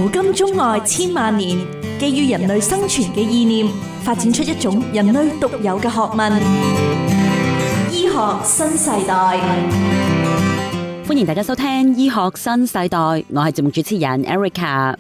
古今中外千萬年，基於人類生存嘅意念，發展出一種人類獨有嘅學問——醫學新世代。歡迎大家收聽醫學新世代，我係節目主持人 Erica。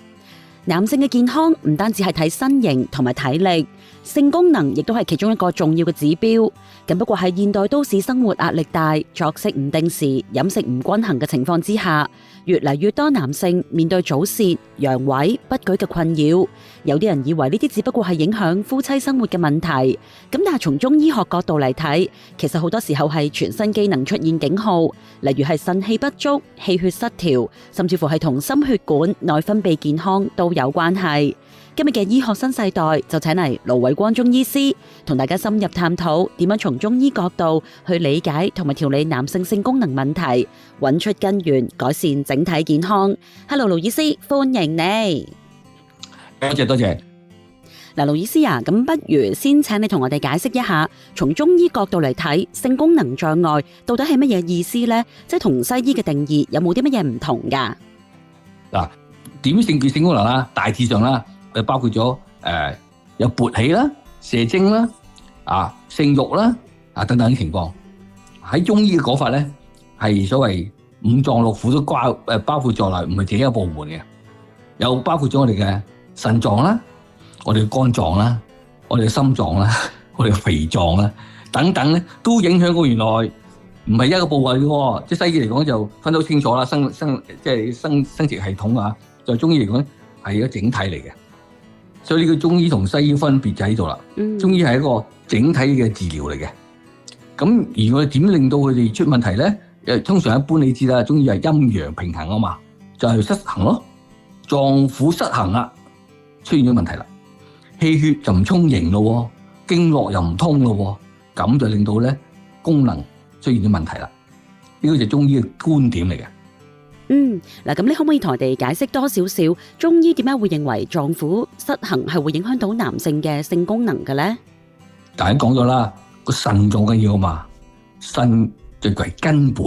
男性嘅健康唔單止係睇身形同埋體力，性功能亦都係其中一個重要嘅指標。咁不過喺現代都市生活壓力大、作息唔定時、飲食唔均衡嘅情況之下，越嚟越多男性面對早泄、陽痿、不舉嘅困擾。有啲人以為呢啲只不過係影響夫妻生活嘅問題，咁但係從中醫學角度嚟睇，其實好多時候係全身機能出現警號，例如係腎氣不足、氣血失調，甚至乎係同心血管、內分泌健康都有關係。今日嘅醫學新世代就請嚟盧偉光中醫師同大家深入探討點樣從中醫角度去理解同埋調理男性性功能問題，揾出根源，改善整體健康。Hello， 盧醫師，歡迎你。多謝。嗱，盧醫師啊，咁不如先請你同我哋解釋一下，從中醫角度嚟睇，性功能障礙到底係乜嘢意思呢？即係同西醫嘅定義有冇啲乜嘢唔同噶？嗱，點性叫性功能啦？大致上啦，包括咗有勃起啦、射精啦、性慾啦等等啲情況。喺中醫嘅講法咧，係所謂五臟六腑都包括在內，唔係自己一個部門嘅，有包括咗我哋嘅腎臟啦、我哋嘅肝臟啦、我哋嘅心臟啦、我哋嘅脾臟啦等等咧，都影響過原來唔係一個部位嘅喎。即係西醫嚟講就分得好清楚啦，生殖系統啊，在中醫嚟講係一個整體嚟嘅。所以呢個中醫同西醫分別就喺度啦。中醫係一個整體嘅治療嚟嘅。咁而我哋點令到佢哋出問題咧？通常一般你知啦，中醫係陰陽平衡啊嘛，就係失衡咯，臟腑失衡啦，出現咗問題啦，氣血就唔充盈咯，經絡又唔通咯，咁就令到咧功能出現咗問題啦。呢個就係中醫嘅觀點嚟嘅。嗱，咁你可唔可以同我哋解釋多少少中醫點解會認為臟腑失衡係會影響到男性嘅性功能嘅咧？大家講咗啦，個腎臟緊要啊嘛，腎最為根本。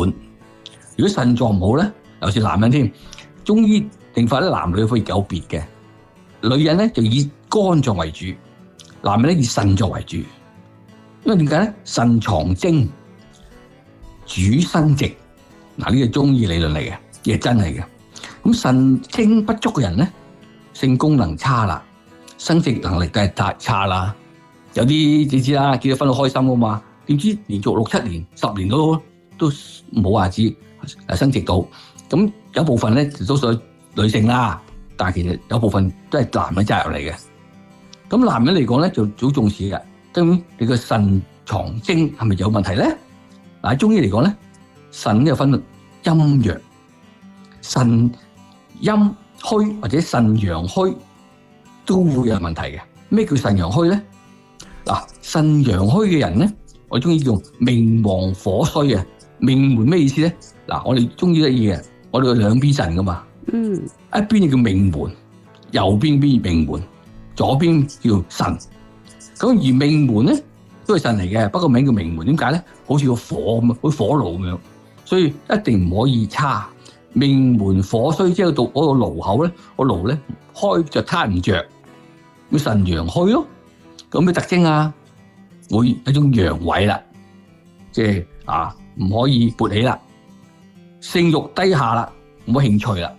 如果腎臟唔好咧，尤其是男人添，中醫定法咧，男女可以有別嘅。女人咧就以肝臟為主，男人咧以腎臟為主。因為點解咧？腎藏精，主生殖。嗱，呢個中醫理論嚟嘅。亦係真係嘅，咁腎精不足嘅人咧，性功能差啦，生殖能力都係差啦。有啲你知啦，結咗婚好開心噶嘛，點知連續6、7年、10年都冇話子生殖到。咁有部分咧都屬女性啦，但係其實有部分都係男人責任嚟嘅。咁男人嚟講咧就好重視嘅，究竟你個腎藏精係咪有問題咧？嗱，喺中醫嚟講咧，腎就分陰陽。腎陰虛或者腎陽虛都會有問題嘅。咩叫腎陽虛咧？嗱，腎陽虛嘅人咧，我中醫叫命旺火衰啊。命門咩意思咧？嗱，我哋中醫得意嘅，我哋有兩邊腎噶嘛。一邊就叫命門，右邊命門，左邊叫腎。咁而命門咧都係腎嚟嘅，不過名叫命門。點解咧？好似個火咁，好似火爐咁樣，所以一定唔可以差。命門火衰，即係到嗰個爐口咧，個爐咧開就攤唔着，咪腎陽虛咯。咁咩特徵啊？會一種陽痿啦，即係唔可以勃起啦，性慾低下啦，冇興趣啦，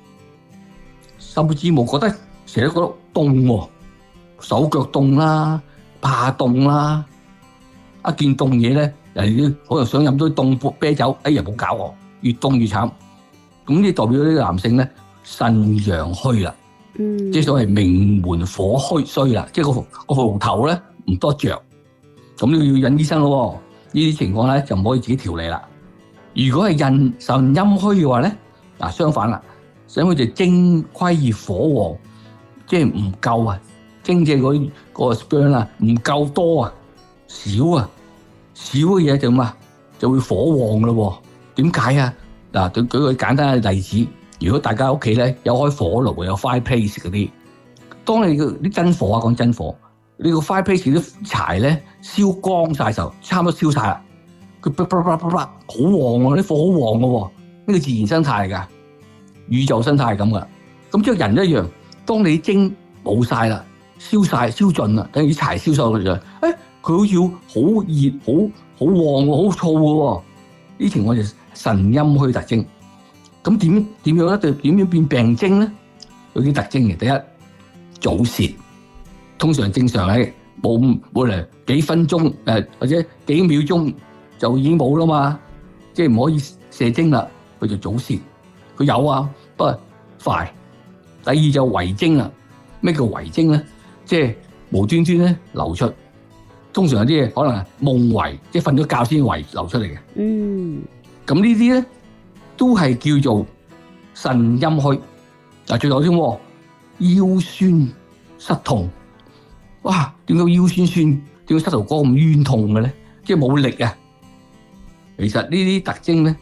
甚至冇覺得成日都覺得凍喎，手腳凍啦，怕凍啦，一見凍嘢咧，人哋都可能想飲多啲凍啤酒，哎呀冇搞我，越凍越慘。咁呢代表呢個男性咧腎陽虛啦，即係所謂命門火虛衰啦，即係個爐頭咧唔多着，咁你要引醫生咯。呢啲情況咧就唔可以自己調理啦。如果係腎陰虛嘅話咧，相反啦，所以佢就精虧火旺，即係唔夠啊，精即係嗰個 sperm 啊唔夠多啊，少嘅嘢就會火旺咯。點解啊？嗱，舉個簡單嘅例子，如果大家屋企咧有開火爐，有 fireplace 嗰啲，當你啲真火講真火，你個 fireplace 啲柴咧燒光晒時候，差唔多燒晒啦，佢啪啪啪啪啪好旺喎，啲火好旺嘅喎，呢個自然生態嚟㗎，宇宙生態係咁噶。咁即係人一樣，當你精冇晒啦，燒盡啦，等於啲柴燒晒佢就，佢好似好熱、好旺喎，好燥嘅喎。呢情況就腎陰虛特徵。咁點樣咧？就點樣變病徵咧？有啲特徵嘅。第一，早泄，通常正常係冇嚟幾分鐘或者幾秒鐘就已經冇啦嘛，即係唔可以射精啦，佢就早泄。佢有啊，不過快。第二就遺精啦。咩叫遺精咧？即係無端端咧流出，通常有啲嘢可能係夢遺，即係瞓咗覺先遺流出嚟嘅。咁呢啲咧都係叫做腎陰虛。嗱，最後先腰酸膝痛，哇！點解腰酸？點解膝頭哥咁冤痛嘅咧？即係冇力啊！其實呢啲特徵咧，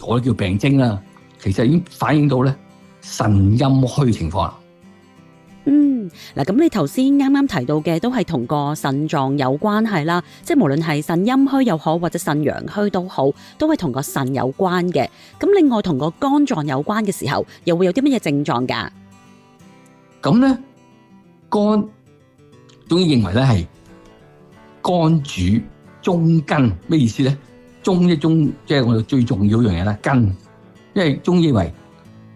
我哋叫病徵啦。其實已經反映到咧腎陰虛情況啦。嗱，咁你頭先啱啱提到嘅都係同個腎臟有關係啦，即係無論係腎陰虛又好，或者腎陽虛都好，都係同個腎有關嘅。咁另外同個肝臟有關嘅時候，又會有啲乜嘢症狀㗎？咁咧，肝中醫認為咧係肝主中根，咩意思咧？中即係我哋最重要一樣嘢啦，根。因為中醫認為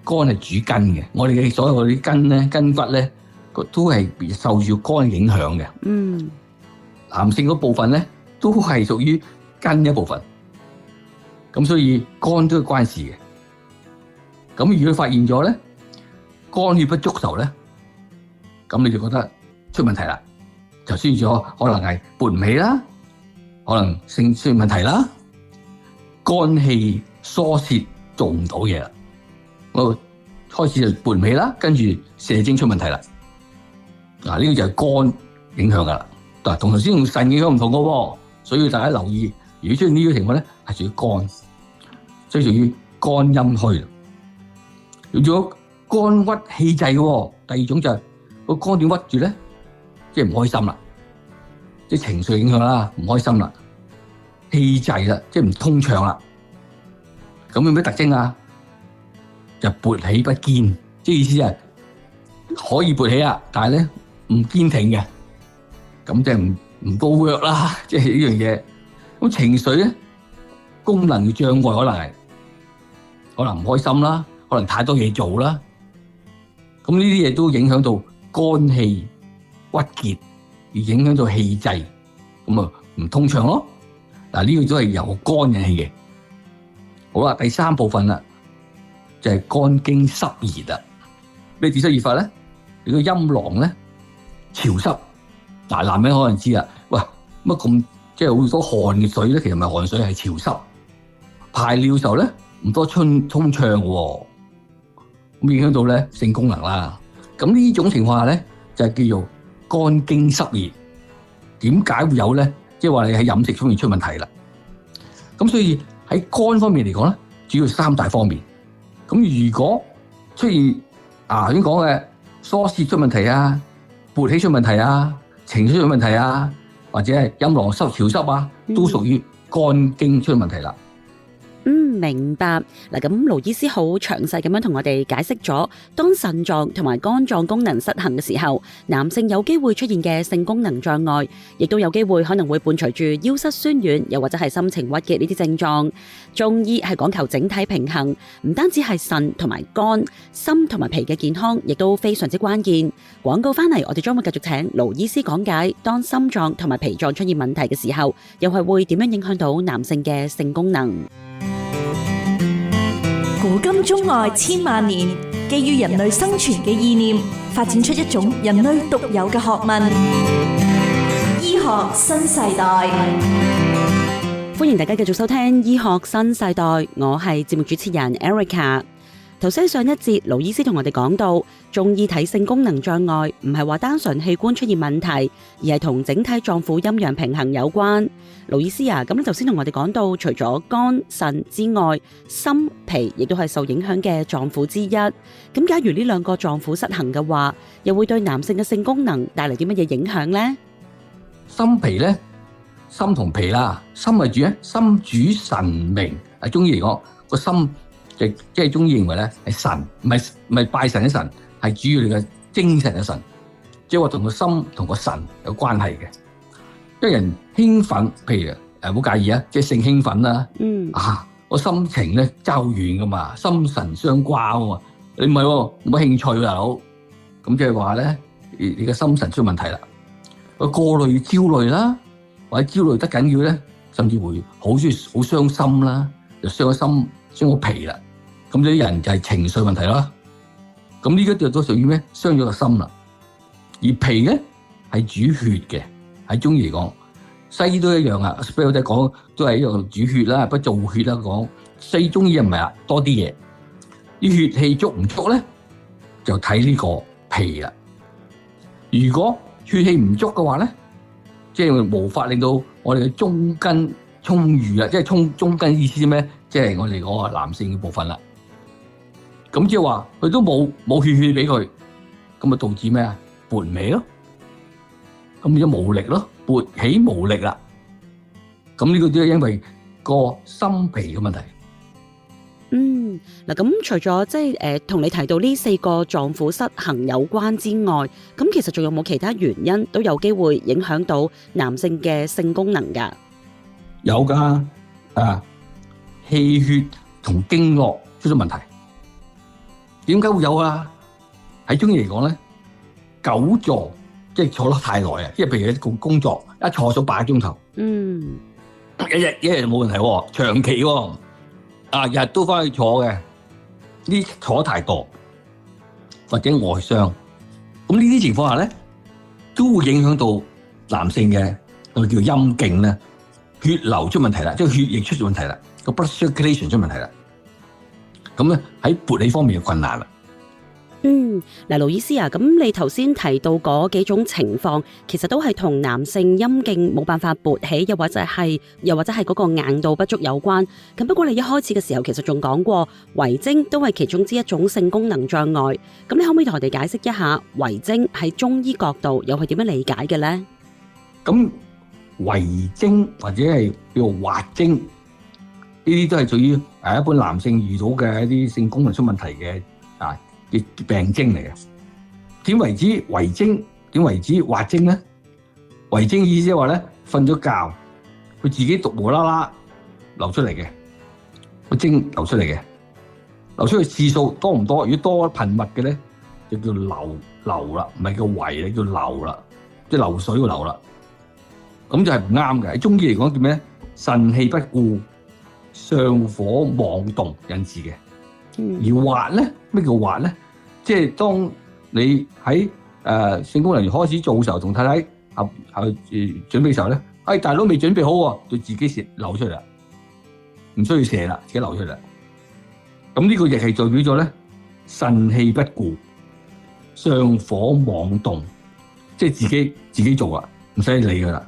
肝係主根嘅，我哋嘅所有啲根咧、筋骨咧，都係受住肝影響嘅。男性嗰部分咧，都係屬於根一部分。咁所以肝都係關事嘅。咁如果發現咗咧，肝血不足時候咧，咁你就覺得出問題啦，就出現咗可能係勃唔起啦，可能性出現問題啦，肝氣疏泄做唔到嘢啦，我開始就勃唔起啦，跟住射精出問題啦。嗱，呢個就係肝影響噶啦，但係同頭先用腎影響唔同噶喎，所以大家留意，如果出現呢個情況咧，係屬於肝，所以屬於肝陰虛。用咗肝鬱氣滯嘅，第二種就係個肝點鬱住咧，即係唔開心啦，即係情緒影響啦，唔開心啦，氣滯啦，即係唔通暢啦。咁有咩特徵啊？就勃起不堅，即係意思係可以勃起啊，但係咧唔堅挺嘅，咁即係唔到約啦，即係呢樣嘢。咁情緒咧功能嘅障礙可能唔開心啦，可能太多嘢做啦。咁呢啲嘢都影響到肝氣鬱結，而影響到氣滯，咁啊唔通暢咯。嗱，呢個都係由肝引起嘅。好啦，第三部分啦，就係肝經濕熱啦。咩叫濕熱法咧？你個陰囊咧潮濕，嗱，男人可能知啦。喂，乜咁即係好多汗嘅水咧？其實唔係汗水，係潮濕。排尿時候咧唔多通暢嘅，咁影響到咧性功能啦。咁呢種情況下咧就係叫做肝經濕熱。點解會有咧？即係話你喺飲食方面出問題啦。咁所以喺肝方面嚟講咧，主要三大方面。咁如果出現頭先講嘅疏泄出問題啊、勃起出問題啊、情緒出問題啊，或者係陰囊濕潮濕啊，都屬於肝經出問題啦。明白。嗱，咁盧醫師好詳細咁樣同我哋解釋咗，當腎臟同埋肝臟功能失衡嘅時候，男性有機會出現嘅性功能障礙，亦都有機會可能會伴隨住腰膝酸軟，又或者係心情鬱結呢啲症狀。中醫係講求整體平衡，唔單止係腎同埋肝、心同埋脾嘅健康，亦都非常之關鍵。廣告翻嚟，我哋將會繼續請盧醫師講解，當心臟同埋脾臟出現問題嘅時候，又係會點樣影響到男性嘅性功能？古今中外千萬年，基於人類生存嘅意念，發展出一種人類獨有嘅學問——醫學新世代。歡迎大家繼續收聽醫學新世代，我係節目主持人 Erica。頭先上一節，盧醫師同我哋講到，中醫睇性功能障礙唔係話單純器官出現問題，而係同整體臟腑陰陽平衡有關。盧醫師啊，咁你頭先同我哋講到，除咗肝、腎之外，心、脾亦都係受影響嘅臟腑之一。咁假如呢兩個臟腑失衡嘅話，又會對男性嘅性功能帶嚟啲乜嘢影響呢？心脾咧，心同脾啦，心係主咧，心主神明。喺中醫嚟講，個心即係中醫認為咧係神，唔係拜神嘅神，係主要你嘅精神嘅神，即係話同個心同個神有關係嘅。因為人興奮，譬如唔好介意啊，即係性興奮啦，個心情咧爭好遠噶嘛，心神相關喎。你唔係喎，冇興趣大佬，咁即係話咧，你嘅心神出問題啦。過慮焦慮啦，或者焦慮得緊要咧，甚至會好傷心啦，就傷心傷到脾啦。咁呢啲人就係情緒問題啦。咁呢個都屬於咩？傷咗個心啦。而脾咧係主血嘅，喺中醫嚟講，西醫都一樣啊。不過我哋講都係一樣主血啦，不造血啦講。西醫中醫又唔係啊，多啲嘢。啲血氣足唔足咧，就睇呢個脾啦。如果血氣唔足嘅話咧，即係無法令到我哋嘅中筋充裕啊！即係中筋意思咩？即係我哋嗰個男性嘅部分啦。咁即係話佢都冇血俾佢，咁咪導致咩啊？勃尾咯，咁變咗無力咯，勃起無力啦。咁呢個都係因為個心脾嘅問題。嗱，咁除咗即係同你提到呢4個臟腑失衡有關之外，咁其實仲有冇其他原因都有機會影響到男性嘅性功能㗎？有㗎，氣血同經絡出咗問題。點解會有啊？喺中醫嚟講咧，久坐即係坐得太耐啊，即係譬如你工作一坐咗8個鐘頭，一日冇問題喎，長期喎。日都翻去坐嘅，呢坐得太多或者外傷，咁呢啲情況下咧，都會影響到男性嘅我哋叫陰莖咧，血流出問題啦，即係血液出咗問題啦，個 blood circulation 出問題啦，咁咧喺勃起方面嘅困難啦。嗱，盧醫師啊，咁你頭先提到嗰幾種情況，其實都係同男性陰莖冇辦法勃起，又或者係嗰個硬度不足有關。咁不過你一開始嘅時候，其實仲講過遺精都係其中之一種性功能障礙。咁你可唔可以同我哋解釋一下遺精喺中醫角度又係點樣理解嘅咧？咁遺精或者係叫做滑精，呢啲都係屬於一般男性遇到嘅一啲性功能出問題嘅嘅病徵嚟嘅。點為之遺精？點為之滑精咧？遺精意思係話咧，瞓咗覺，佢自己無啦啦流出嚟嘅，個精流出嚟嘅，流出去次數多唔多？如果多頻密嘅咧，就叫流啦，唔係叫遺啦，叫流啦，即係流水個流啦。咁就係唔啱嘅。喺中醫嚟講叫咩？腎氣不固，上火妄動引致嘅。而滑咧，咩叫滑咧？即係當你喺性功能員開始做嘅時候，同太太準備嘅時候咧，大佬未準備好喎，就自己流出嚟啦，唔需要射啦，自己流出嚟啦。咁呢個亦係代表咗咧腎氣不固，上火妄動，即係自己做啦，唔使理噶啦。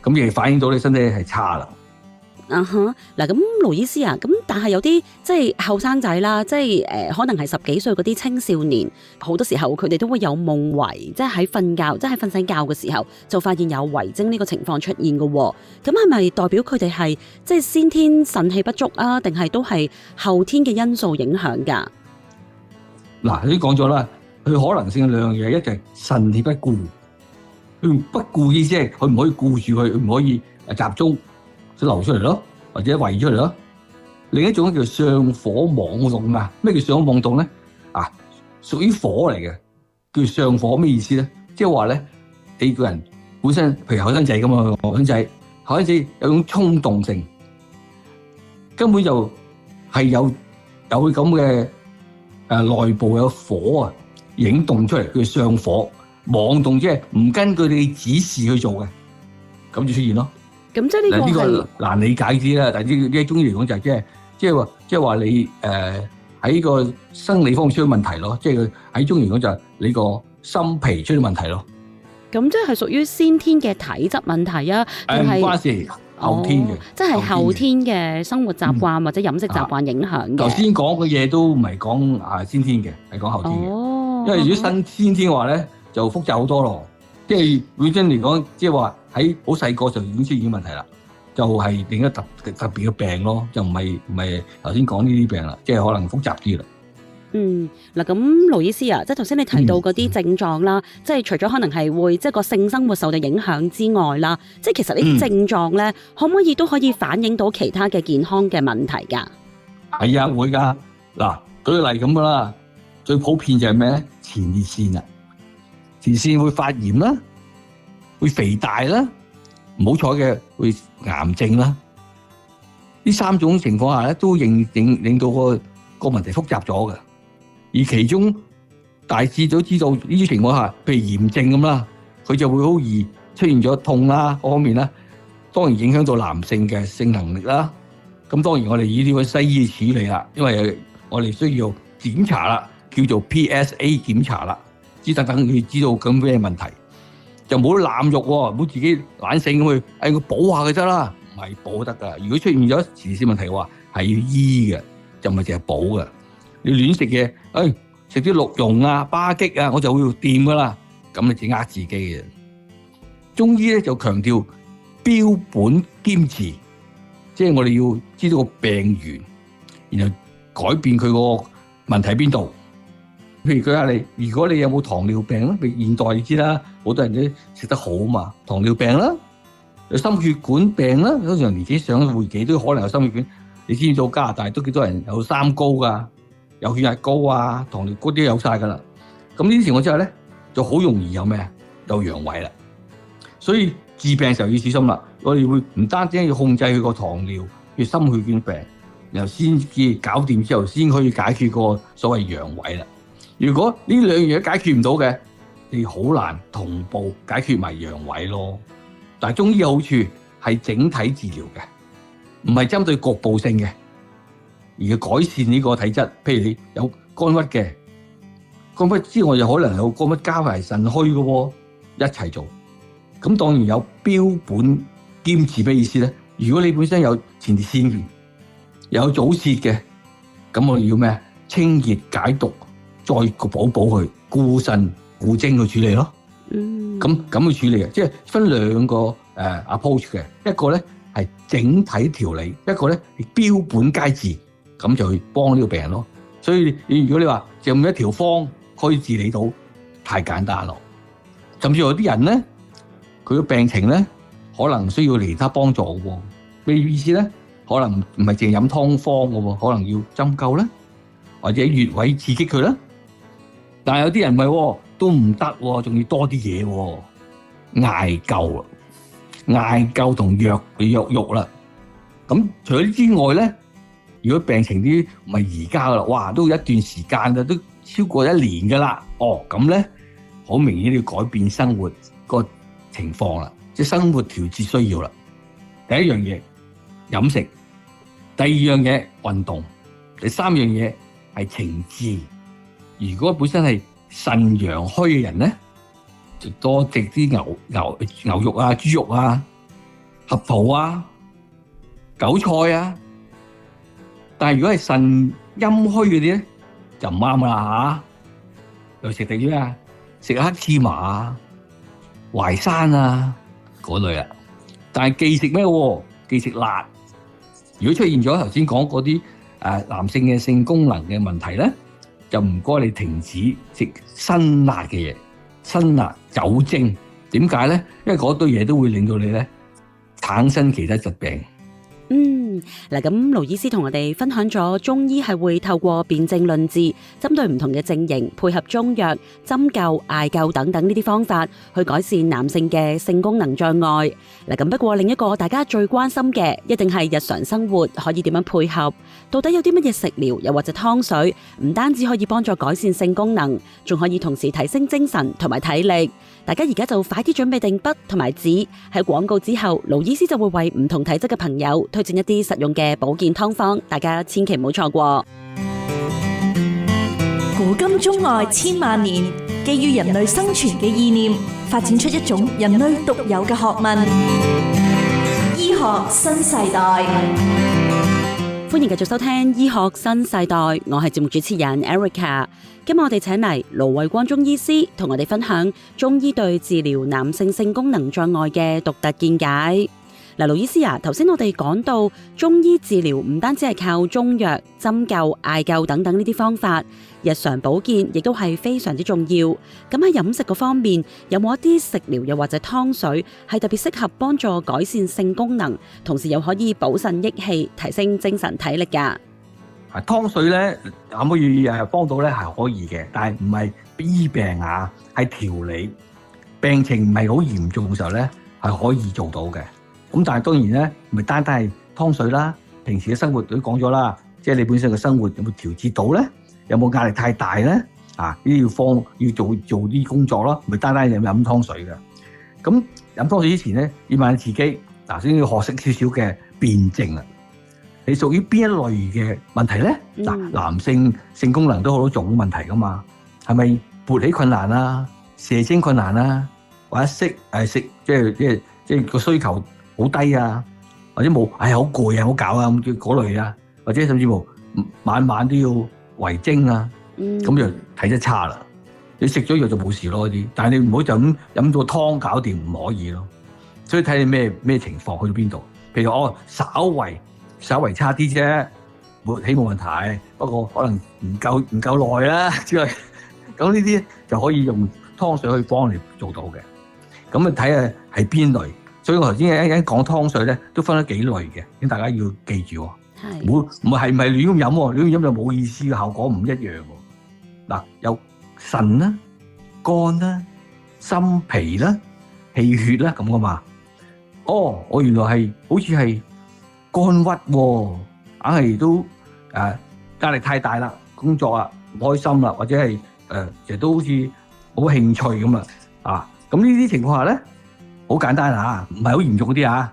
咁亦反映到你身體係差啦。嗱咁盧醫師啊，咁但係有啲即係後生仔啦，即係可能係10幾歲嗰啲青少年，好多時候佢哋都會有夢遺，即係喺瞓覺，即係瞓醒覺嘅時候就發現有遺精呢個情況出現嘅。咁係咪代表佢哋係即係先天腎氣不足啊，定係都係後天嘅因素影響㗎？嗱，你都講咗啦，佢可能性有兩樣嘢，一就係腎氣不固，佢不固意思係佢唔可以顧住佢，佢唔可以集中。流出嚟咯，或者遺出嚟咯。另一種叫上火妄動啊。咩叫上火妄動咧？屬於火嚟嘅，叫上火咩意思咧？即係話咧，你個人本身，譬如後生仔咁啊，後生仔有種衝動性，根本就係有咁嘅內部有火啊，引動出嚟，叫上火妄動，即係唔根據你指示去做嘅，咁就出現咯。咁即係呢個難理解啲啦，但係呢中醫嚟講就係即係話你喺個生理方面出咗問題咯，即係佢喺中醫嚟講就係你個心脾出咗問題咯。咁即係屬於先天嘅體質問題啊？定係唔關事，後天嘅，即係後天嘅生活習慣或者飲食習慣影響嘅。頭先講嘅嘢都唔係講先天嘅，係講後天嘅。因為如果先天嘅話咧，就複雜好多咯。即係本身嚟講，即係話喺好細個就已經出現問題啦。就係另一個特別嘅病咯，就唔係頭先講呢啲病啦，即係可能複雜啲啦。嗱咁盧醫師啊，即係頭先你提到嗰啲症狀啦，即係除咗可能係會即係個性生活受到影響之外啦，即係其實呢啲症狀咧，可唔可以都可以反映到其他嘅健康嘅問題㗎？係啊，會㗎。嗱，舉個例咁噶啦，最普遍就係咩咧？前列腺啊，前列腺會發炎啦，會肥大啦，唔好彩嘅會癌症啦。呢3種情況下咧，都令到個問題複雜咗嘅。而其中大致都知道呢啲情況下，譬如炎症咁啦，佢就會好易出現咗痛啦，嗰方面啦，當然影響到男性嘅性能力啦。咁當然我哋以呢個西醫處理啦，因為我哋需要檢查啦，叫做 PSA 檢查啦，等佢知道咁咩問題，就冇濫慾喎，唔好自己懶性咁去，我補下佢得啦，唔係補得噶。如果出現咗前列腺問題嘅話，係要醫嘅，就唔係淨係補嘅。你亂食嘢，食啲鹿茸啊、巴戟啊，我就會掂噶啦。咁你只呃自己嘅。中醫咧就強調標本兼治，即係我哋要知道個病源，然後改變佢個問題邊度。譬如舉下你，如果你有冇糖尿病咧？譬如現代你知啦，好多人都食得好嘛，糖尿病啦，有心血管病啦，通常年紀上咗會幾都可能有心血管。你知唔知道加拿大都幾多人有三高噶？有血壓高啊，糖尿嗰啲有晒噶啦。咁呢啲情況之下咧，就好容易有咩？有陽痿啦。所以治病嘅時候要小心啦。我哋會唔單止要控制佢個糖尿、佢心血管病，然後先至搞掂之後，先可以解決個所謂陽痿啦。如果呢兩樣嘢解決唔到嘅，你好難同步解決埋陽痿咯。但係中醫嘅好處係整體治療嘅，唔係針對局部性嘅。而要改善呢個體質，譬如你有肝鬱嘅，肝鬱之外又可能有肝鬱加埋腎虛嘅喎，一齊做。咁當然有標本兼治，咩意思咧？如果你本身有前列腺有早泄嘅，咁我哋要咩？清熱解毒，再補佢，固腎固精去處理咯。咁去處理嘅，即係分兩個approach 嘅，一個咧係整體調理，一個咧係標本皆治。咁就去幫呢個病人咯。所以如果你話就用一條方可以治理到，太簡單咯。甚至有啲人咧，佢嘅病情咧可能需要其他幫助嘅喎。咩意思咧？可能唔係淨係飲湯方嘅喎，可能要針灸啦，或者穴位刺激佢啦。但係有啲人唔係喎，都唔得喎，仲要多啲嘢喎，艾灸啊，艾灸同藥浴啦。咁除咗呢之外咧，如果病情啲唔係而家噶啦，哇，都有一段時間啦，都超過1年噶啦。咁咧好明顯要改變生活個情況啦，即係生活調節需要啦。第一樣嘢飲食，第二樣嘢運動，第三樣嘢係情志。如果本身係腎陽虛嘅人咧，就多食啲牛肉啊、豬肉啊、合桃啊、韭菜啊。但係如果係腎陰虛嗰啲咧，就唔啱啦嚇。又食啲咩啊？食黑芝麻啊、淮山啊嗰類啊。但係忌食咩？忌食辣。如果出現咗頭先講嗰啲男性嘅性功能嘅問題咧，就唔該你停止食辛辣嘅嘢，辛辣、酒精。點解咧？因為嗰堆嘢都會令到你咧產生其他疾病。嗱，咁盧醫師同我哋分享咗中醫係會透過辨證論治，針對唔同嘅症型，配合中藥、針灸、艾灸等等呢啲方法，去改善男性嘅性功能障礙。嗱，咁不過另一個大家最關心嘅，一定係日常生活可以點樣配合？到底有啲乜嘢食療，又或者湯水，唔單止可以幫助改善性功能，仲可以同時提升精神同埋體力。大家而家就快啲準備定筆同埋紙，喺廣告之後，盧醫師就會為唔同體質嘅朋友推薦一啲實用嘅保健湯方，大家千祈唔好錯過。古今中外千萬年，基於人類生存嘅意念，發展出一種人類獨有嘅學問——醫學新世代。歡迎繼續收聽醫學新世代，我係節目主持人 Erica。今日我哋請嚟盧衛光中醫師同我哋分享中醫對治療男性性功能障礙嘅獨特見解。嗱，盧醫師啊，頭先我哋講到中醫治療唔單止係靠中藥、針灸、艾灸等等呢啲方法，日常保健亦都係非常之重要。咁喺飲食嗰方面，有冇一啲食療又或者湯水係特別適合幫助改善性功能，同時又可以補腎益氣、提升精神體力㗎？湯水咧可唔可以幫到咧？係可以嘅，但係唔係醫病啊，係調理病情唔係好嚴重嘅時候咧，係可以做到嘅。咁但係當然咧，唔係單單係湯水啦。平時嘅生活都講咗啦，即係你本身嘅生活有冇調節到咧？有冇壓力太大咧？呢啲要做啲工作咯，唔係單單飲湯水嘅。咁飲湯水之前咧，要問自己先要學識少少嘅辨證啦。你屬於邊一類嘅問題咧？男性性功能都好多種問題噶嘛，係咪勃起困難啊、射精困難啊，或者食即係個需求好低啊，或者冇好攰啊、好搞啊咁嗰類啊，或者甚至乎晚晚都要遺精啊，咁就體質差啦。你食咗藥就冇事咯啲，但係你唔好就咁飲咗湯搞掂，唔可以咯。所以睇你咩情況去到邊度。譬如稍為差啲啫，勃起冇問題，不過可能唔夠耐啦之類。咁呢啲就可以用湯水去幫你做到嘅。咁睇下係邊類。所以我頭先一講湯水咧，都分咗幾類嘅，咁大家要記住。唔係亂咁飲喎，亂咁飲就冇意思嘅，效果唔一樣喎。有腎啦、肝啦、心脾啦、氣血啦咁噶嘛。我原來係好似係肝鬱喎，硬係都壓力太大啦，工作啊唔開心啦，或者係其實都好似冇興趣咁啊。咁呢啲情況下咧，好簡單唔係好嚴重嗰啲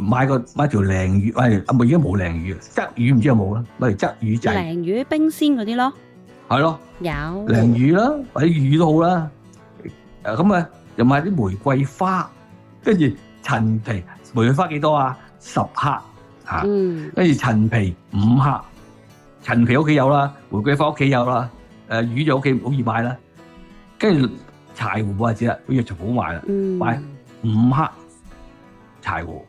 買條鯪魚，而家冇鯪魚，鯽魚唔知有冇啦，買條鯽魚仔。鯪魚冰鮮嗰啲咯，係咯，有鯪魚啦，或者魚都好啦。咁又買啲玫瑰花，跟住陳皮。玫瑰花幾多啊？10克。跟住陳皮5克，陳皮屋企有啦，玫瑰花屋企有啦，魚就屋企好易買啦。跟住柴胡或者啦，去藥材鋪買啦，買5克柴胡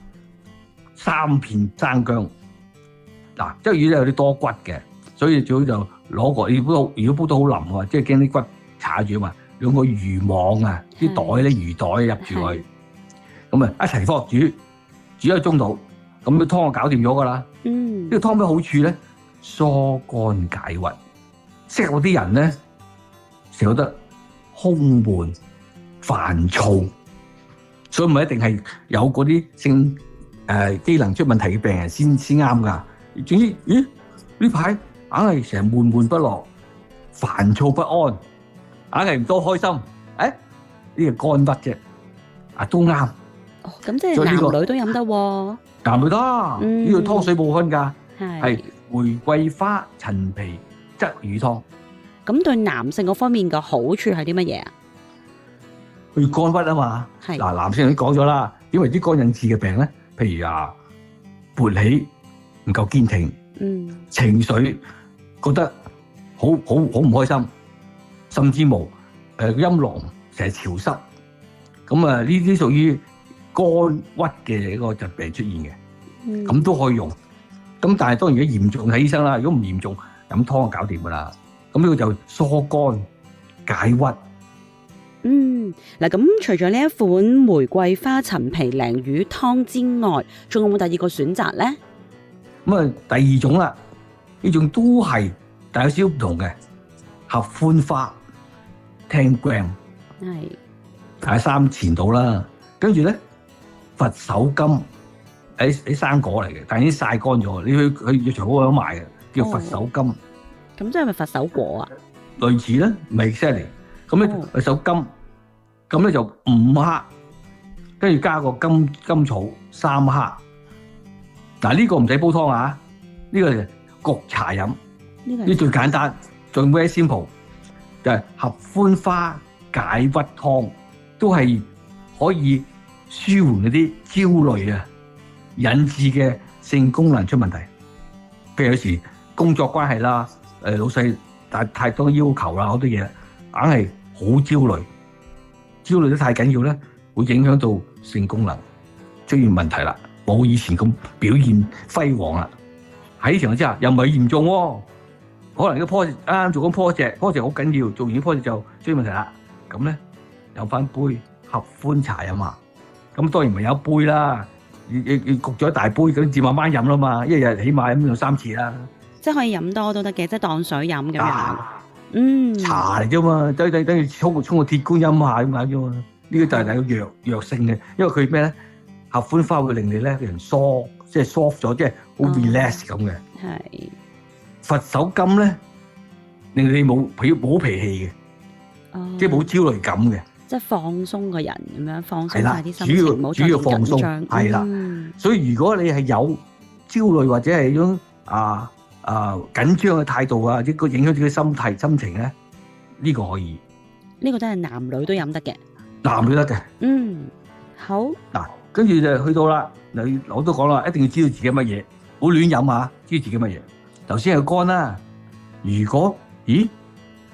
，3片生薑。即係魚咧有啲多骨嘅，所以最好就攞個，如果煲到好腍喎，即係驚啲骨卡住啊嘛，用個魚網啊，啲袋咧魚袋入住佢，咁一齊放煮1個鐘度。咁個湯就搞掂咗噶啦。呢個湯咩好處咧？疏肝解鬱，適合啲人咧成日覺得胸悶、煩躁，所以唔係一定係有嗰啲性機能出問題嘅病人先啱噶。總之，呢排硬係成日悶悶不樂、煩躁不安，硬係唔多開心。呢個肝鬱啫，都啱。咁即係男女都飲得喎。男女得，呢個湯水冇分㗎，係玫瑰花、陳皮、鯽魚湯。咁對男性嗰方面嘅好處係啲乜嘢啊？去肝鬱啊嘛。男性已經講咗啦，點為之肝引致嘅病咧？譬如勃起唔夠堅挺，情緒覺得好唔開心，甚至無陰囊成日潮濕，咁呢啲屬於肝鬱嘅一個疾病出現嘅，咁都可以用。咁但係當然如果嚴重睇醫生啦，如果唔嚴重飲湯就搞掂噶啦。咁呢個就疏肝解鬱。咁除咗呢一款玫瑰花陳皮鯪魚湯之外，仲有冇第二個選擇咧？咁第二種啦，呢種都係但有少少唔同嘅，合歡花 10 gram， 大概3錢到啦。跟住咧，佛手柑喺生果嚟嘅，但係已經曬乾咗，你去藥材鋪有賣嘅，叫佛手柑。咁即係咪佛手果啊？類似啦，唔係 exactly。咁咧佛手柑，咁咧就5克，跟住加個甘草3克。呢個唔使煲湯啊，呢個焗茶飲，呢最簡單，最 very simple，就係合歡花解鬱湯，都係可以舒緩嗰啲焦慮啊引致嘅性功能出問題。譬如有時工作關係啦，老細太多要求啦，好多嘢，硬係好焦慮，焦慮得太緊要咧，會影響到性功能出現問題啦。冇以前咁表現輝煌啦。喺呢情況之下，又唔係嚴重喎，可能呢個 project 啱啱做緊 project 好緊要，做完 project 就出問題啦。咁咧有翻杯合歡茶飲啊！咁當然唔係有一杯啦，要焗咗一大杯咁，至慢慢飲啦嘛。一日起碼飲兩3次啦。即係可以飲多都得嘅，即係當水飲咁樣。茶嚟啫嘛，等於沖個鐵觀音下咁解啫嘛。呢個就係個藥性嘅，因為佢咩咧？合歡花會令你咧個人soft，即係 soft 咗，即係好 relax 咁嘅。係。佛手柑咧，令你冇脾氣嘅，即係冇焦慮感嘅。即係放鬆個人咁樣，放鬆晒啲心情，唔好主要放鬆。係啦，所以如果你係有焦慮或者係一種緊張嘅態度啊，即係影響自己心情咧，呢個可以。呢個都係男女都飲得嘅。男女得嘅。好。嗱，跟住就去到啦。我都講啦，一定要知道自己乜嘢，唔好亂飲啊！知道自己乜嘢。頭先係肝啦，如果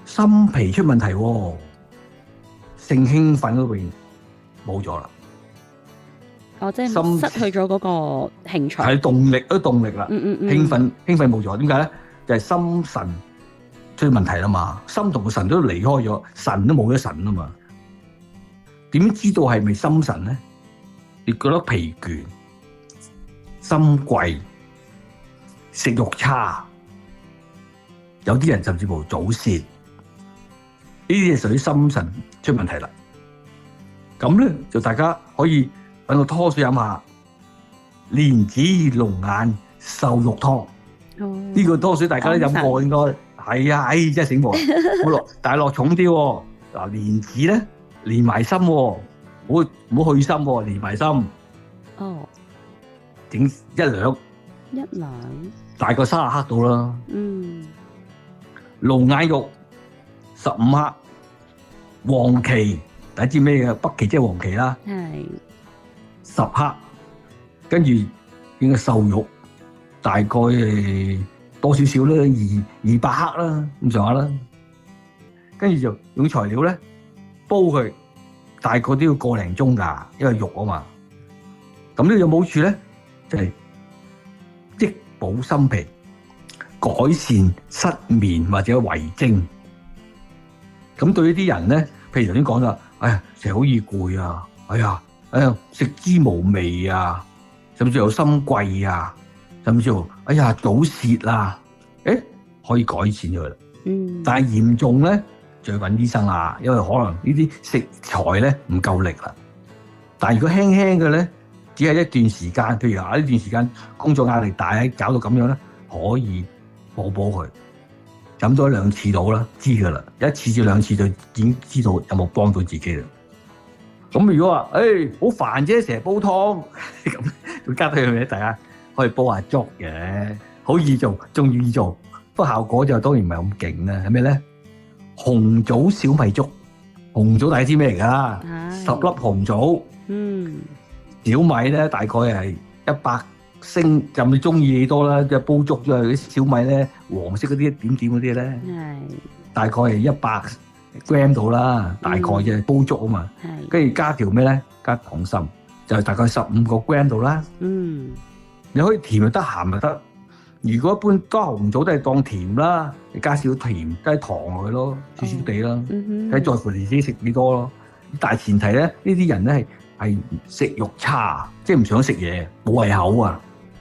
心脾出問題喎，性興奮嗰邊冇咗啦。即係失去咗嗰個興趣。係動力啦。興奮冇咗，點解咧？就係心神出問題啦嘛，心同個神都離開咗，神都冇咗神啦嘛。點知道係咪心神咧？你覺得疲倦、心悸、食慾差，有啲人甚至乎早泄，呢啲係屬於心神出問題啦。咁咧就大家可以揾個拖水飲下蓮子龍眼瘦肉湯。呢個拖水大家都飲過應該係啊，真係醒目。但係落重啲喎。嗱，蓮子咧連埋心喎。唔好去心喎，連埋心。整一兩，大概30克到啦。龍眼肉15克，黃芪，大家知咩嘅？北芪即係黃芪啦。係10克，跟住應該瘦肉，大概多少少啦，200克啦，咁上下啦。跟住就用材料咧煲佢。大概都要個零鐘㗎，因為肉啊嘛。咁呢個有冇好處咧？就係益補心脾，改善失眠或者遺精。咁對於啲人咧，譬如頭先講啦，成日好易攰啊，食之無味啊，甚至有心悸啊，甚至乎早泄啊，可以改善咗佢啦。但係嚴重咧，就要揾醫生啦，因為可能呢啲食材咧唔夠力啦。但係如果輕輕嘅咧，只係一段時間，譬如話呢段時間工作壓力大，搞到咁樣咧，可以補佢，飲多1-2次到啦，知噶啦，1次至2次就已經知道有冇幫到自己啦。咁如果話好煩啫，成日煲湯咁，會加多樣嘢，大家可以煲下粥嘅，好易做，仲易做，不過效果就當然唔係咁勁啦。係咩咧？紅棗小米粥，紅棗大家知咩嚟㗎啦？10粒紅棗，小米咧大概係100升，就你中意幾多啦。即係煲粥，即係啲小米咧黃色嗰啲點點嗰啲咧，大概係100 gram 到啦，大概啫，煲粥啊嘛。跟住加條咩咧？加糖心，就係大概15個 gram 到啦。你可以甜又得，鹹又得。如果一般加紅棗都係當甜啦，你加少甜，加啲糖落去咯，少少地啦，睇在乎你自己食幾多咯。但係前提咧，呢啲人咧係食慾差，即係唔想食嘢，冇胃口啊，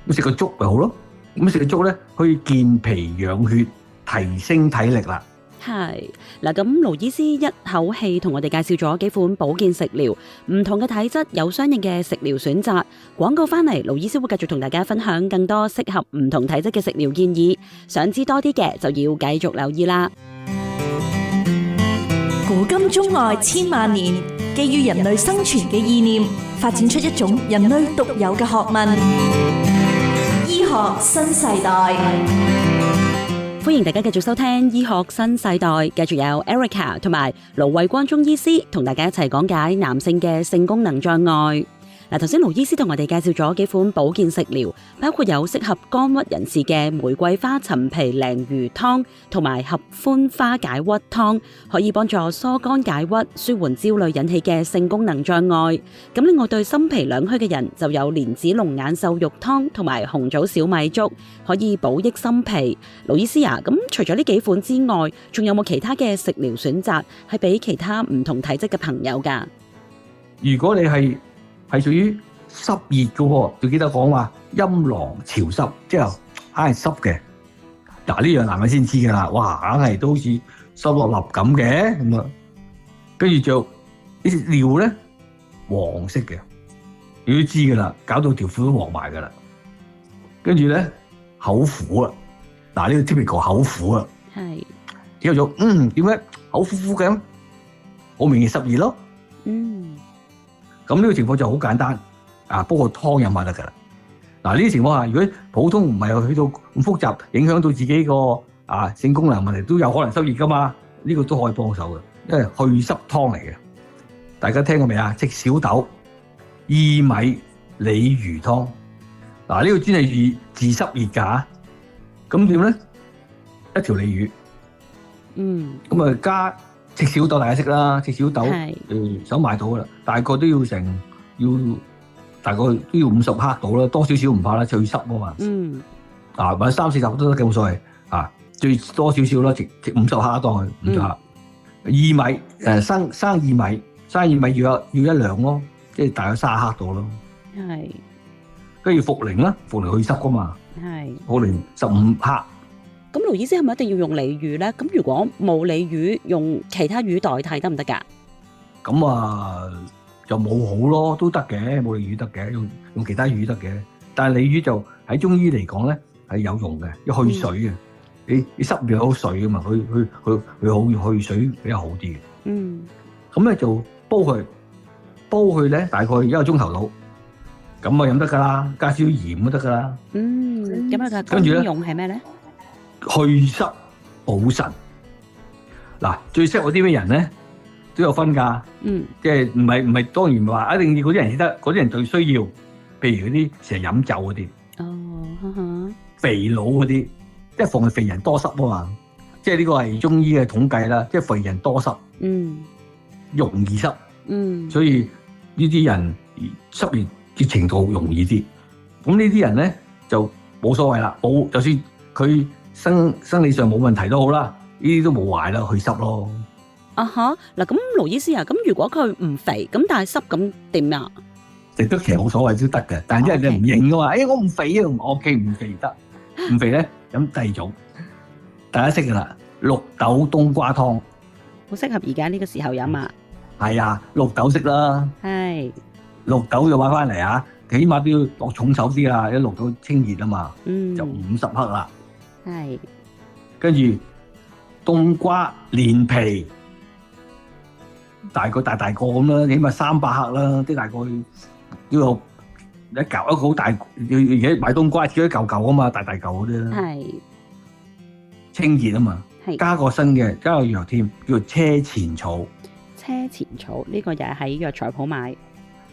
咁食個粥咪好咯。咁食個粥咧可以健脾養血，提升體力啦。係嗱，咁盧醫師一口氣同我哋介紹咗幾款保健食療，唔同嘅體質有相應嘅食療選擇。廣告翻嚟，盧醫師會繼續同大家分享更多適合唔同體質嘅食療建議。想知多啲嘅就要繼續留意啦。古今中外千萬年，基於人類生存嘅意念，發展出一種人類獨有嘅學問——醫學新世代。歡迎大家繼續收聽醫學新世代，繼續有 Erica 同埋盧衛光中醫師同大家一齊講解男性嘅性功能障礙。嗱，頭先盧醫師同我哋介紹咗幾款保健食療，包括有適合肝鬱人士嘅玫瑰花陳皮鯪魚湯，同埋合歡花解鬱湯，可以幫助疏肝解鬱、舒緩焦慮引起嘅性功能障礙。咁另外對心脾兩虛嘅人就有蓮子龍眼瘦肉湯同埋紅棗小米粥，可以補益心脾。盧醫師啊，咁除咗呢幾款之外，仲有冇其他嘅食療選擇係俾其他唔同體質嘅朋友噶？如果你係屬於濕熱嘅喎，就記得講話陰囊潮濕，即係硬係濕嘅。嗱，呢樣男人先知㗎啦，哇，硬係都好似濕落粒咁嘅咁啊。跟住就呢啲尿咧黃色嘅，你都知㗎啦，搞到條褲都黃埋㗎啦。跟住咧口苦啊，嗱，呢個 typical 口苦啊，係之後就點解口苦苦嘅？好明顯濕熱咯。咁呢個情況就好簡單，煲個湯飲下得㗎啦。嗱，呢啲情況下，如果普通唔係去到咁複雜，影響到自己個性功能問題，都有可能濕熱㗎嘛。呢個都可以幫手嘅，因為去濕湯嚟嘅。大家聽過未啊？赤小豆、薏米、鯉魚湯。嗱，呢個專係治濕熱㗎。咁點咧？一條鯉魚，咁啊加赤小豆，大家識啦。赤小豆手買到噶啦，大概都要大概都要50克到啦，多少少唔怕啦，最濕啊嘛。或者3-4十都得，冇所謂啊。最多少少啦，直50克當佢50克。薏米生薏米，生薏米要一兩咯，即係大概30克到咯。係。跟住茯苓啦，茯苓去濕噶嘛。係。茯苓15克。咁盧醫師係咪一定要用鯉魚咧？咁如果冇鯉魚，用其他魚代替得唔得㗎？咁就冇好咯，都得嘅，冇鯉魚得嘅，用其他魚得嘅。但係鯉魚就喺中醫嚟講咧係有用嘅，要去水嘅。你濕熱好水噶嘛，佢好去水比較好啲嘅。咁咧就煲佢咧大概1個鐘頭到，咁飲得㗎啦，加少鹽都得㗎啦。咁跟住咧用係咩咧？去濕補腎。嗱，最適合啲咩人咧都有分㗎。即係唔係當然唔係話一定要嗰啲人先得，嗰啲人最需要，譬如嗰啲成日飲酒嗰啲，肥佬嗰啲，即係逢係肥人多濕啊嘛。即係呢個係中醫嘅統計啦，即係肥人多濕，容易濕，所以呢啲人濕熱嘅程度容易啲。咁呢啲人咧就冇所謂啦，就算佢生理上冇問題都好啦，呢啲都冇壞啦，去濕咯。嗱，咁盧醫師啊，咁如果佢唔肥，咁但係濕，咁點啊？食得其實冇所謂都得嘅，但係啲人你唔認噶嘛，我唔肥啊，我 OK 唔肥得，唔肥咧飲第二種，大家識噶啦，綠豆冬瓜湯，好適合而家呢個時候飲啊。係啊，綠豆識啦，係綠豆就買翻嚟啊，起碼都要落重手啲啊，因為綠豆清熱啊嘛，就50克啦。係，跟住冬瓜連皮，大概大個咁啦，起碼300克啦，即係大概都有一嚿一個好大，而家買冬瓜只一嚿嚿啊嘛，大嚿嗰啲啦。係清熱啊嘛，加個新嘅，加個藥添，叫做車前草。車前草呢個又係喺藥材鋪買。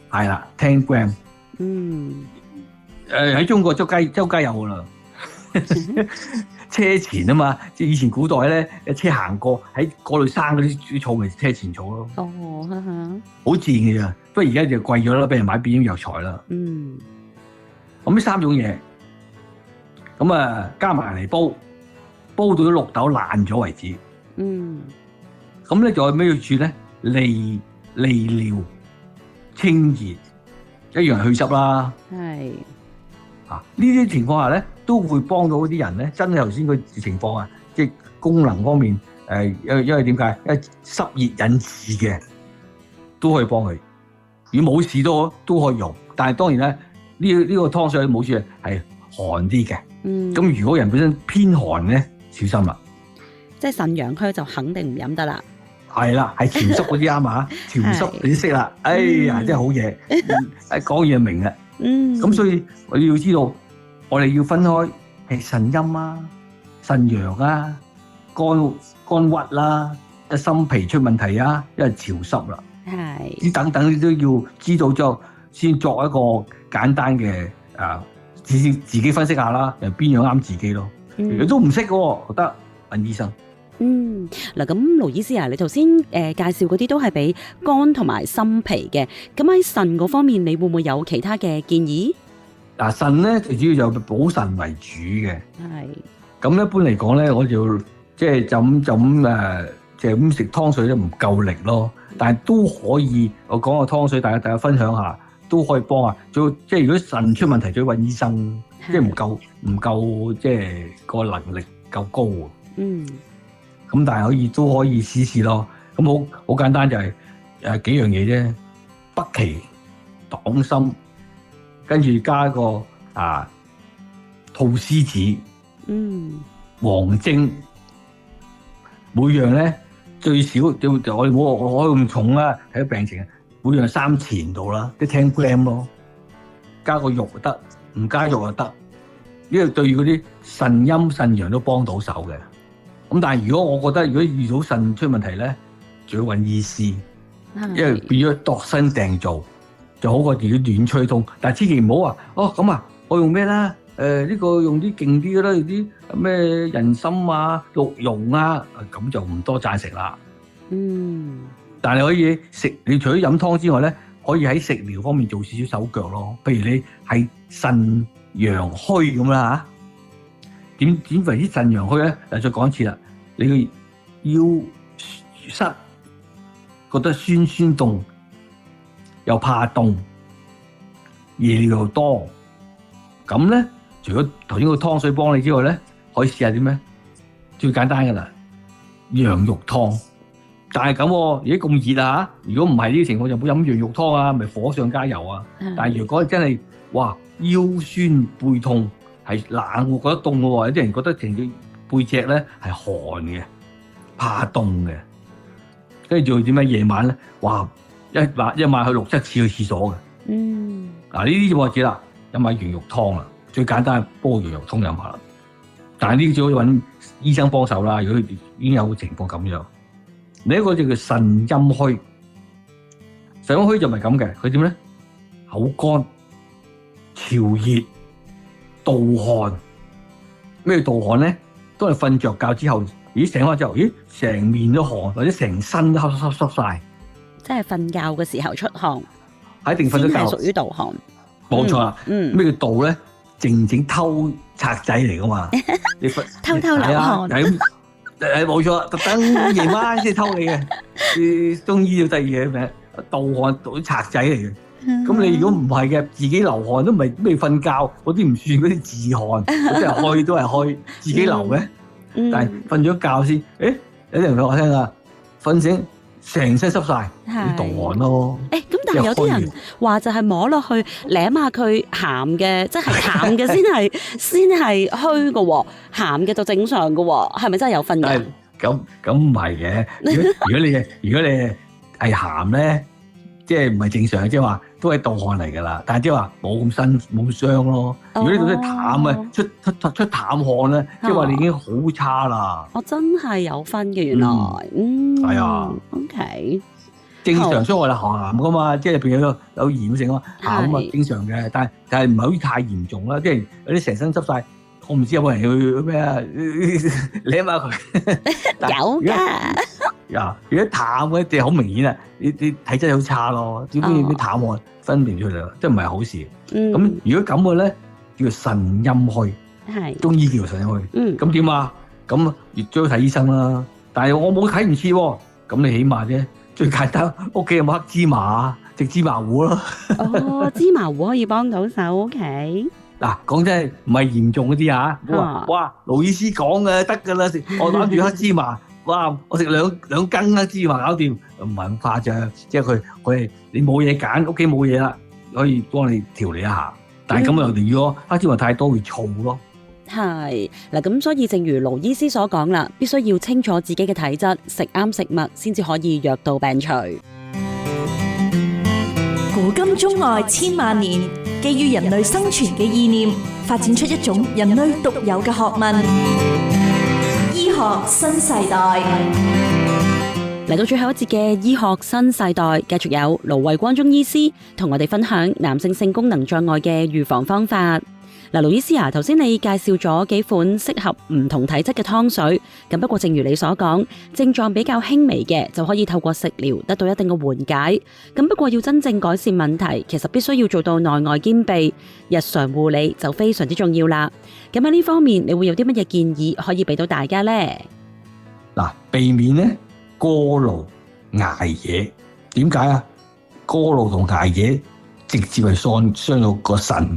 係啦，10 gram。喺中國周街有噶啦。車前啊嘛，即係以前古代咧，車行過喺嗰度生嗰啲草，咪車前草咯。好自然嘅咋，不過而家就貴咗啦，俾人買變咗藥材啦。咁呢3種嘢，咁加埋嚟煲到啲綠豆爛咗為止。咁咧仲有咩要處咧？利尿、清熱，一樣去濕啦。係。呢啲情況下咧，都會幫到嗰啲人咧，真係頭先個情況啊，即係功能方面，因為點解？因為濕熱引致嘅，都可以幫佢。如果冇事都可以用，但係當然咧，呢個湯水冇處係寒啲嘅。咁如果人本身偏寒咧，小心啦。即係腎陽虛就肯定唔飲得啦。係啦，係潮濕嗰啲啱嘛？潮濕你識啦，哎呀，真係好嘢，講嘢明啦。咁所以我哋要知道，我哋要分開係腎陰啊、腎陽啊、肝鬱啦、心脾出問題啊，因為潮濕啦，係等等你都要知道咗先作一個簡單嘅自己分析下啦，又邊樣啱自己咯。如果都唔識嘅，覺得問醫生。嗱，咁盧醫師啊，你頭先介紹嗰啲都係俾肝同埋心脾嘅，咁喺腎嗰方面，你會唔會有其他嘅建議？嗱，腎咧最主要就補腎為主嘅。係。咁一般嚟講咧，我就即係就咁食湯水咧唔夠力咯。但係都可以，我講個湯水，大家分享下，都可以幫下。即係如果腎出問題，就要揾醫生，即係唔夠，即係個能力夠高。咁但係都可以試試咯。咁好簡單就係幾樣嘢啫，北芪、黨參，跟住加個菟絲子、黃精，每樣咧最少我哋我可以咁重啦，睇病情，每樣3錢度啦，啲10 gram 咯，加個肉就得，唔加肉就得，呢個對嗰啲腎陰腎陽都幫到手嘅。咁但係如果我覺得如果遇到腎出問題咧，就要揾醫師，因為變咗度身訂造，就好過自己亂吹通。但係千祈唔好話咁我用咩啦？呢個用啲勁啲嘅啦，用啲咩人參啊、鹿茸啊，咁就唔多贊食啦。但係可以食，你除咗飲湯之外咧，可以喺食療方面做少少手腳咯。譬如你係腎陽虛咁啦嚇。點為之腎陽虛咧？再講一次啦，你個腰膝覺得酸凍，又怕凍，夜尿又多，咁咧除咗頭先個湯水幫你之外咧，可以試下啲咩？最簡單噶啦，羊肉湯。但係咁，如果咁熱啊，如果唔係呢啲情況，就唔好飲羊肉湯啊，咪火上加油啊。但係如果真係腰酸背痛，係冷，我覺得凍嘅喎，有啲人覺得成隻背脊咧係寒嘅，怕凍嘅，跟住仲點解夜晚咧？一晚去6-7次去廁所嘅。嗱呢啲我知啦，飲下羊肉湯啦，最簡單煲羊肉湯飲下啦。但係呢啲最好揾醫生幫手啦。如果佢已經有情況咁樣，另一個就叫腎陰虛。腎陰虛就唔係咁嘅，佢點咧？口乾、潮熱、盜汗。咩盜汗咧？當你瞓着覺之後，醒翻之後，成面都汗，或者成身都濕晒。即係瞓覺嘅時候出汗，一定瞓咗覺。係屬於盜汗。冇錯啦。咩叫盜咧？靜偷賊仔嚟噶嘛？你偷流汗。冇錯，特登夜晚先偷你嘅。啲中醫要第二嘢名，盜汗盜啲賊仔嚟嘅。咁你如果唔係嘅，自己流汗都未瞓覺，嗰啲唔算嗰啲自汗，嗰啲係虛都係虛，自己流嘅。但係瞓咗覺先，有啲人話我聽啊，瞓醒成身濕晒，啲盜汗咯。咁但係有啲人話就係摸落去舐下佢鹹嘅，即係淡嘅先係虛嘅喎，鹹嘅就正常嘅喎，係咪真係有分嘅？咁唔係嘅，如果你係鹹咧，即係唔係正常嘅，即係話都係盜汗嚟㗎啦。但係即係話冇咁辛冇咁傷咯。如果你到底淡嘅出淡汗咧，即係話你已經好差啦。我真係有分嘅原來，係啊 ，OK。正常出汗係鹹㗎嘛，即係譬如有鹽性啊，鹹啊正常嘅，但係唔係好似太嚴重啦，即係有啲成身濕晒，我唔知有冇人去咩啊舐下佢。有㗎。如果淡嘅就好明顯啊，你體質好差咯，只不過啲淡汗分辨出嚟啦，即係唔係好事。咁如果咁嘅咧，叫做腎陰虛，係中醫叫做腎陰虛。咁點啊？咁亦都要睇醫生啦。但係我冇睇唔切喎，咁你起碼啫。最簡單，屋企有冇黑芝麻？食芝麻糊咯。芝麻糊可以幫到手。OK。嗱，講真係唔係嚴重嗰啲啊。哇，盧醫師講嘅得㗎啦，我攬住黑芝麻，哇，我食兩羹黑芝麻搞掂，唔係咁誇張。即係佢你冇嘢揀，屋企冇嘢啦，可以幫你調理一下。但係咁又如果黑芝麻太多會燥咯。係嗱，咁所以正如盧醫師所講啦，必須要清楚自己嘅體質，食啱食物先至可以藥到病除。古今中外千萬年，基於人類生存嘅意念，發展出一種人類獨有嘅學問——醫學新世代。嚟到最後一節嘅醫學新世代，繼續有盧衛光中醫師同我哋分享男性性功能障礙嘅預防方法。嗱，盧醫師啊，頭先你介紹咗幾款適合唔同體質嘅湯水，咁不過正如你所講，症狀比較輕微嘅就可以透過食療得到一定嘅緩解。咁不過要真正改善問題，其實必須要做到內外兼備，日常護理就非常之重要啦。咁喺呢方面，你會有啲乜嘢建議可以俾到大家呢？嗱，避免咧過勞捱夜，點解啊？過勞同捱夜直接係傷到個腎。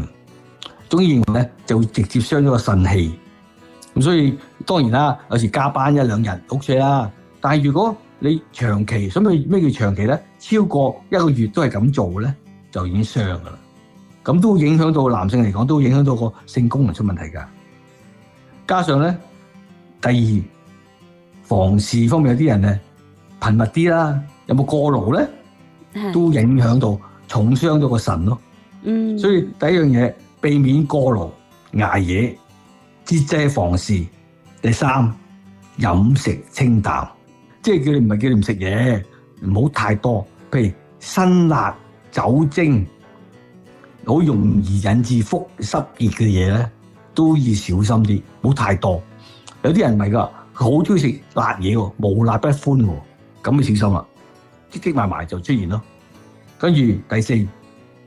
中醫認為咧就會直接傷咗個腎氣，咁所以當然啦，有時加班一兩日 OK 啦。但係如果你長期，所以咩叫長期咧？超過一個月都係咁做咧，就已經傷噶啦。咁都會影響到男性嚟講，都會影響到個性功能出問題噶。加上咧，第二房事方面有啲人咧頻密啲啦，有冇過勞咧，都影響到重傷咗個腎咯。所以第一樣嘢，避免過勞捱夜，節制房事。第三，飲食清淡，即係唔係叫你唔食嘢，唔好太多。譬如辛辣、酒精，好容易引致腹濕熱嘅嘢咧，都要小心啲，唔好太多。有啲人唔係㗎，佢好中意食辣嘢喎，無辣不歡喎，咁就小心啦，積積埋埋就出現咯。跟住第四，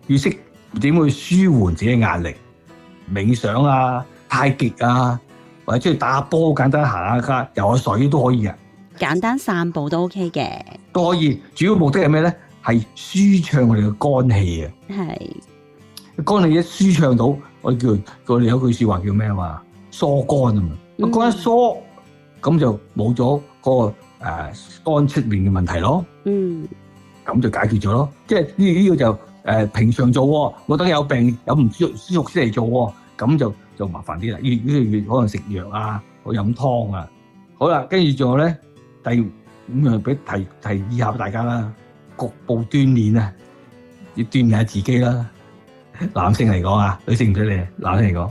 要識點去舒緩自己嘅壓力，冥想啊、太極啊，或者出去打下波，簡單行下街、游下水都可以嘅。簡單散步都 OK 嘅，都可以。主要目的係咩咧？係舒暢我哋嘅肝氣啊。係肝氣一舒暢到，我哋有句説話叫咩啊嘛？疏肝啊嘛。肝一疏，咁就冇咗嗰個肝出面嘅問題咯。咁就解決咗咯。即係呢個就平常做喎，我等有病有唔舒服先嚟做喎，咁就麻煩啲啦。越可能食藥啊，或飲湯啊。好啦，跟住仲有咧，第五樣俾提議下俾大家啦，局部鍛鍊啊，要鍛鍊下自己啦。男性嚟講啊，女性唔使理，男性嚟講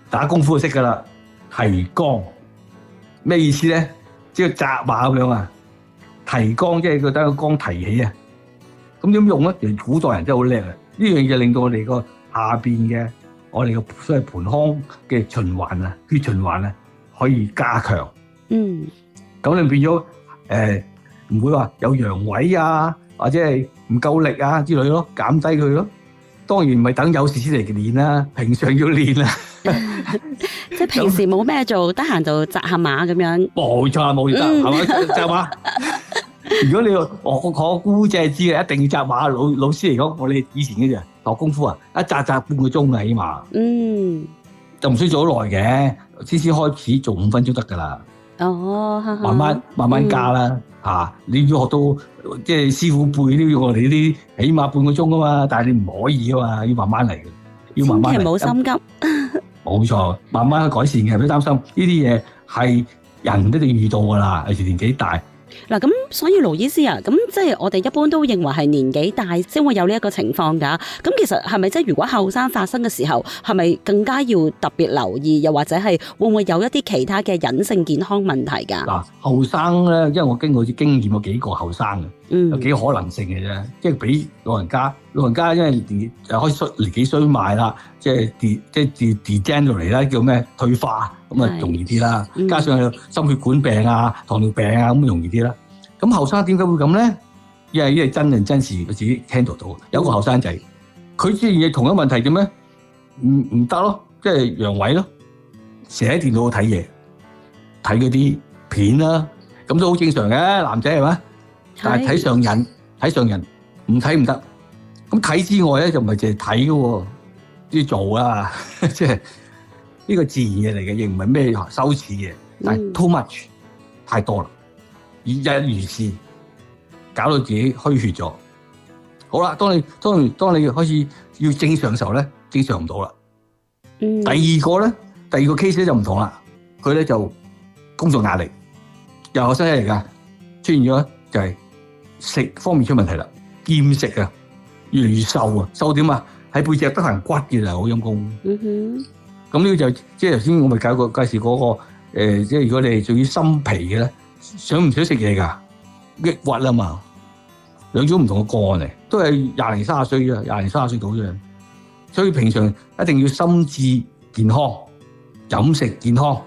打功夫就識噶啦，提肛咩意思咧？即係紮馬咁樣啊，提肛即係佢等個肛提起啊。咁點用咧？其實古代人真係好叻啊！呢樣嘢令到我哋個下邊嘅我哋個所謂盆腔嘅循環啊，血循環啊，可以加強。咁你變咗唔會話有陽痿啊，或者係唔夠力啊之類咯，減低佢咯。當然唔係等有事先嚟練啦，平常要練啦。即係平時冇咩做，得閒就紮下馬咁樣。冇錯，冇錯，係咪紮馬？如果你我姑姐知嘅，一定要紮馬。老師嚟講，我哋以前嘅人學功夫啊，一紮半個鐘啊，起碼。就唔需要做好耐嘅，先開始做5分鐘得噶啦。慢慢加啦。你要學到即係師傅輩都要我哋啲起碼半個鐘啊嘛，但係你唔可以啊嘛，要慢慢嚟嘅，要慢慢嚟。千祈唔好心急。冇錯，慢慢去改善嘅，唔使擔心。呢啲嘢係人一定遇到噶啦，尤其年紀大。嗱，咁所以盧醫師啊，咁即係我哋一般都認為係年紀大先會有呢一個情況㗎。咁其實係咪即係如果後生發生嘅時候，係咪更加要特別留意，又或者係會唔會有一啲其他嘅隱性健康問題㗎？嗱，後生咧，因為我經驗過幾個後生嘅，有幾個可能性嘅啫。即係比老人家因為年紀衰邁啦，即係 degenerate 啦，叫咩退化，咁啊容易啲啦。加上有心血管病啊、糖尿病啊，咁容易啲啦。咁後生點解會咁咧？因為真人真事，佢自己 handle 到。有個後生仔，佢之前同一問題點咧？唔得咯，即係陽痿咯，成日喺電腦度睇嘢，睇嗰啲片啦，咁都好正常嘅，男仔係咪？但係睇上癮，唔睇唔得。咁睇之外咧，就唔係淨係睇嘅喎，要做啊！即係呢個自然嘢嚟嘅，亦唔係咩羞恥嘅。但係 too much 太多啦，日如是，搞到自己虛血咗。好啦，當你開始要正常嘅時候咧，正常唔到啦。第二個 case 咧就唔同啦，佢咧就工作壓力又係身體嚟㗎，出現咗就係食方面出問題啦，厭食啊！越嚟越瘦啊！瘦點啊？喺背脊得閒骨嘅就好陰功。咁呢個就即係頭先我咪介紹嗰個即係如果你係屬於心脾嘅咧，想唔想食嘢㗎？抑鬱啊嘛，兩種唔同嘅個案嚟，都係20零30歲啫，20零30歲到啫。所以平常一定要心智健康、飲食健康。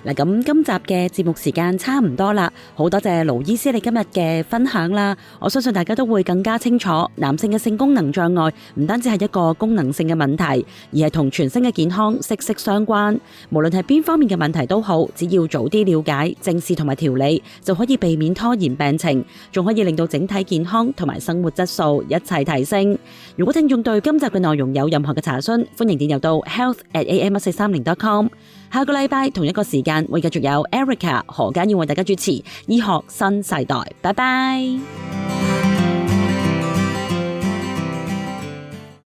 嗱，咁今集嘅節目時間差唔多啦，好多謝盧醫師你今日嘅分享啦。我相信大家都會更加清楚，男性嘅性功能障礙唔單止係一個功能性嘅問題，而係同全身嘅健康息息相關。無論係邊方面嘅問題都好，只要早啲了解、正視同埋調理，就可以避免拖延病情，仲可以令到整體健康同埋生活質素一齊提升。如果聽眾對今集嘅內容有任何嘅查詢，歡迎電郵到 health@am1430.com。下個禮拜同一個時間會繼續有 Erica 何家燕為大家主持醫學新世代，拜拜。